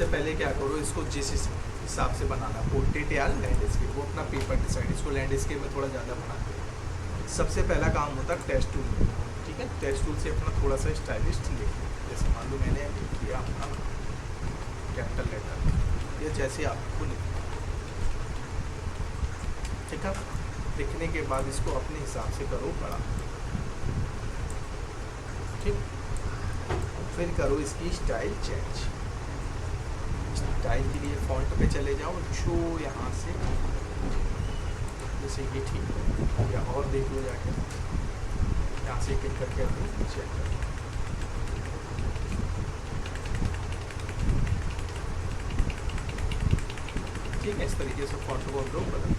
सबसे पहले क्या करो, इसको जिस हिसाब से बनाना, पोर्ट्रेट या लैंडस्केप, वो अपना पेपर डिसाइड। इसको लैंडस्केप में थोड़ा ज़्यादा बनाते हैं। सबसे पहला काम होता है टेक्स्ट टूल, ठीक है। टेक्स्ट टूल से अपना थोड़ा सा स्टाइलिश लिख, जैसे मान लो मैंने लिख किया अपना कैपिटल लेटर, या जैसे आपको लिखना, ठीक है। लिखने के बाद इसको अपने हिसाब से करो बड़ा, ठीक। फिर करो इसकी स्टाइल चेंज। स्टाइल के लिए फॉन्ट पे चले जाओ, जो यहाँ से जैसे ये ठीक है, या और देख लो जाके, यहाँ से क्लिक करके अपनी चेक करो। ठीक है, इस तरीके से फॉन्ट को हम लोग बदल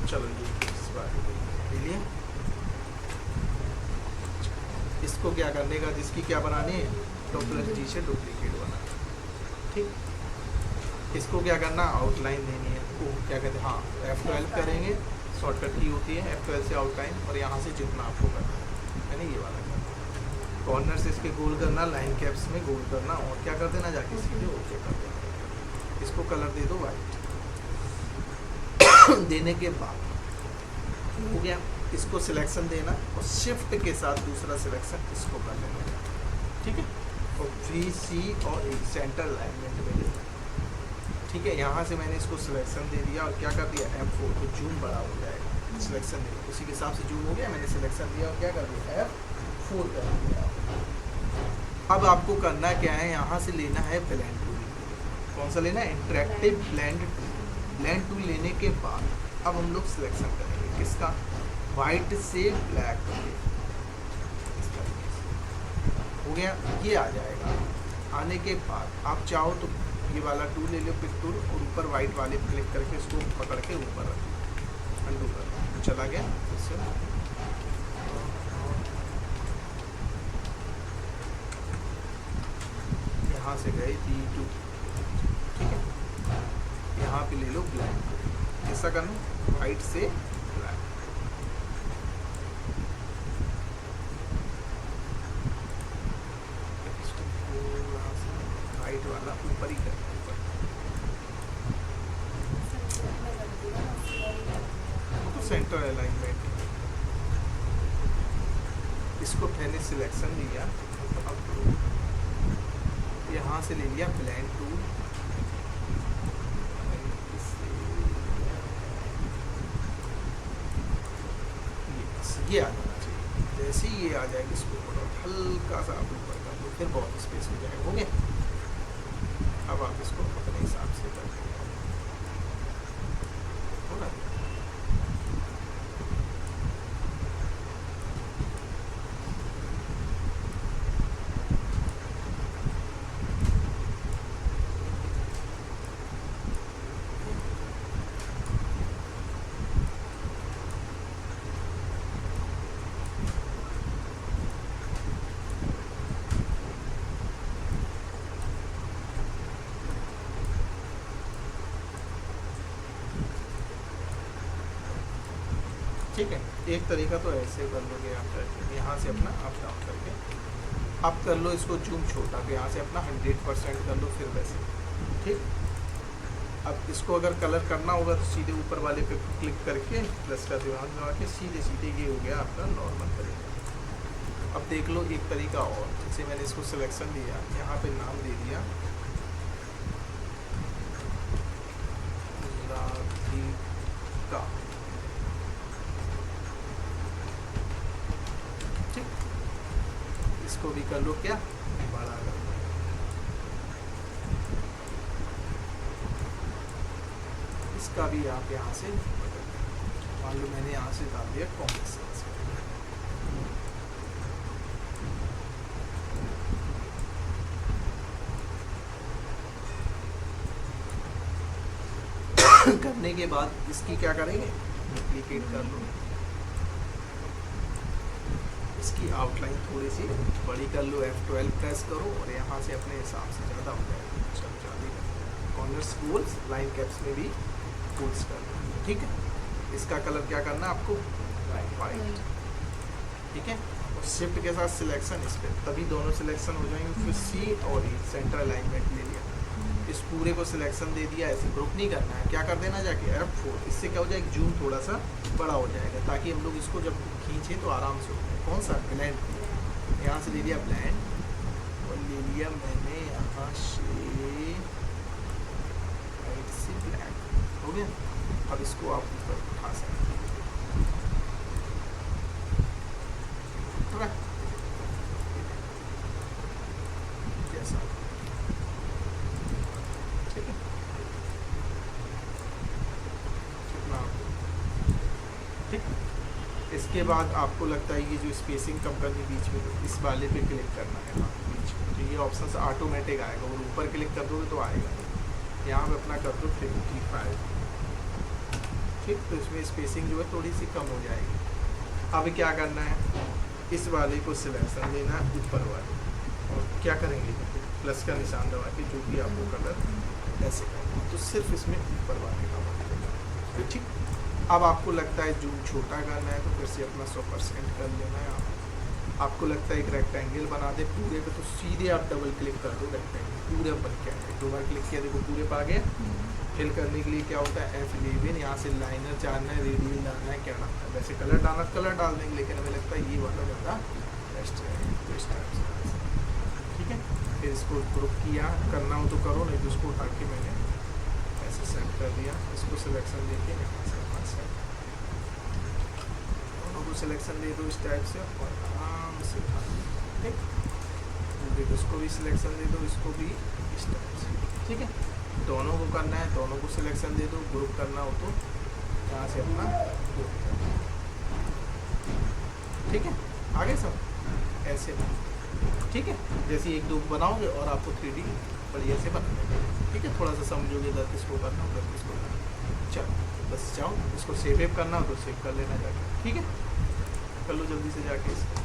चलो ये इस बार ले लिए। इसको क्या करने का, जिसकी क्या बनानी है, +G से डुप्लीकेट बनाना, ठीक। इसको क्या करना, आउटलाइन देनी है। वो क्या कहते हैं, हाँ F12 करेंगे, शॉर्टकट की होती है F12 से आउटलाइन, और यहाँ से जितना आपको करना है, यानी ये वाला करना। कॉर्नर से इसके गोल करना, लाइन कैप्स में गोल करना, और क्या कर देना, जाके सीधे ओके कर देना। इसको कलर दे दो वाइट। देने के बाद हो गया, इसको सिलेक्शन देना, और शिफ्ट के साथ दूसरा सिलेक्शन इसको कर लेना, ठीक है। और VC और सेंटर अलाइनमेंट में लेना, ठीक है। यहाँ से मैंने इसको सिलेक्शन दे दिया, और क्या कर दिया, F4, तो जूम बड़ा हो जाएगा। सिलेक्शन दे, उसी के हिसाब से जूम हो गया। मैंने सिलेक्शन दिया और क्या कर दिया, F4 कर दिया। अब आपको करना क्या है, यहाँ से लेना है ब्लेंड टूल। कौन सा लेना है, interactive blend tool. Blend tool लेने के बाद अब हम लोग सिलेक्शन करेंगे किसका, वाइट से ब्लैक करेंगे, इस तरीके से हो गया। ये आ जाएगा। आने के बाद आप चाहो तो ये वाला टूल ले लो, पिक टूल, और ऊपर वाइट वाले पे क्लिक करके इसको पकड़ के ऊपर रख दो, अंडू कर दो, चला गया। इससे यहाँ से गए D2, ठीक है। यहाँ पे ले लो ब्लैक, ऐसा करना, वाइट से ब्लैक, वाइट वाला ऊपर ही करना, तो सेंटर अलाइनमेंट। इसको मैंने सिलेक्शन दिया, अब यहाँ से ले लिया ब्लेंड टूल, ये आ जाना चाहिए। जैसे ही ये आ जाएगी, इसको हल्का सा आप ऊपर कर दो, फिर बहुत स्पेस हो जाएगा, हो गया। अब आप इसको अपने हिसाब से कर दो, हो रहा है। ठीक है, एक तरीका तो ऐसे कर लोगे आप, करके यहाँ से अपना अप डाउन करके अप कर लो, इसको जूम छोटा, तो यहाँ से अपना 100% कर लो, फिर वैसे, ठीक। अब इसको अगर कलर करना होगा तो सीधे ऊपर वाले पे क्लिक करके प्लस का दिमाग लगा के सीधे सीधे ये हो गया आपका नॉर्मल तरीका। अब देख लो एक तरीका और, जैसे मैंने इसको सिलेक्शन दिया, यहाँ पे नाम दे दिया राधिका, इसको भी कर लो, क्या बड़ा कर लो। इसका भी आप यहाँ से मान लो, मैंने यहाँ से डाल दिया कॉमिक सेंस। करने के बाद इसकी क्या करेंगे, डुप्लीकेट कर लो, इसकी आउटलाइन थोड़ी सी बड़ी कर लो, F12 प्रेस करो, और यहाँ से अपने हिसाब से ज़्यादा हो जाएगा, चल ज़्यादा कॉर्नर्स गोल्स, लाइन कैप्स में भी गोल्स कर लो, ठीक है। इसका कलर क्या करना है आपको, वाइट। ठीक है। और शिफ्ट के साथ सिलेक्शन इस पर, तभी दोनों सिलेक्शन हो जाएंगे। फिर सी और ई सेंटर अलाइनमेंट ले लिया, इस पूरे को सिलेक्शन दे दिया। ऐसे ग्रुप नहीं करना है, क्या कर देना जाके F4, इससे क्या हो जाएगा जूम थोड़ा सा बड़ा हो जाएगा, ताकि हम लोग इसको जब खींचें तो आराम से हो जाए। कौन सा ब्लेंड, यहाँ से ले लिया ब्लेंड और ले लिया मैंने यहाँ से ब्लैक, हो गया। अब इसको आप ऊपर उठा सकते हैं, जैसा, ठीक है। ठीक, इसके बाद आपको लगता है ये जो स्पेसिंग कम करनी बीच में, इस वाले पे क्लिक करना है बीच में, तो ये ऑप्शन से ऑटोमेटिक आएगा, और ऊपर क्लिक कर दोगे तो आएगा। यहाँ पे अपना कर दो 55, ठीक। तो इसमें स्पेसिंग जो है थोड़ी सी कम हो जाएगी। अब क्या करना है, इस वाले को सिलेक्शन लेना है ऊपर वाले, और क्या करेंगे प्लस का निशान दबा के जो भी आपको कलर ऐसे करना है, तो सिर्फ इसमें ऊपर वाले का बदलेगा, ठीक। अब आपको लगता है जूम छोटा करना है तो फिर से अपना 100% कर लेना है। आपको लगता है एक रेक्टेंगल बना दे पूरे पे, तो सीधे आप डबल क्लिक कर दो, रेक्टेंगल पूरे बन के आएगा। 2 बार क्लिक किया, देखो पूरे पा गया। फिल करने के लिए क्या होता है F11, यहाँ से लाइनर चाहना है, रेडियल डालना है, क्या डालना है, वैसे कलर डालना कलर डाल देंगे, लेकिन हमें लगता है ये वाला ज़्यादा बेस्ट है, तो इस टाइप से, ठीक है। फिर इसको ग्रुप किया, करना हो तो करो, नहीं तो उसको उठा के मैंने ऐसे सेट कर दिया। इसको सिलेक्शन देके यहाँ से अपना सेट, दोनों को सिलेक्शन दे दो इस टाइप से और आराम से उठा दो, ठीक। देखो इसको भी सिलेक्शन दे दो, इसको भी इस टाइप से, ठीक है। दोनों को करना है, दोनों को सिलेक्शन दे दो। ग्रुप करना हो तो यहाँ से अपना ग्रुप, ठीक है। आगे सब ऐसे, ठीक है। जैसे 1 2 बनाओगे और आपको 3D बढ़िया से बना देगा, ठीक है। थोड़ा सा समझोगे, 10 इसको करना हो 10 इसको करना, चलो बस जाओ। इसको सेव करना हो तो सेव कर लेना जाके, ठीक है। कर लो जल्दी से जाके इसको।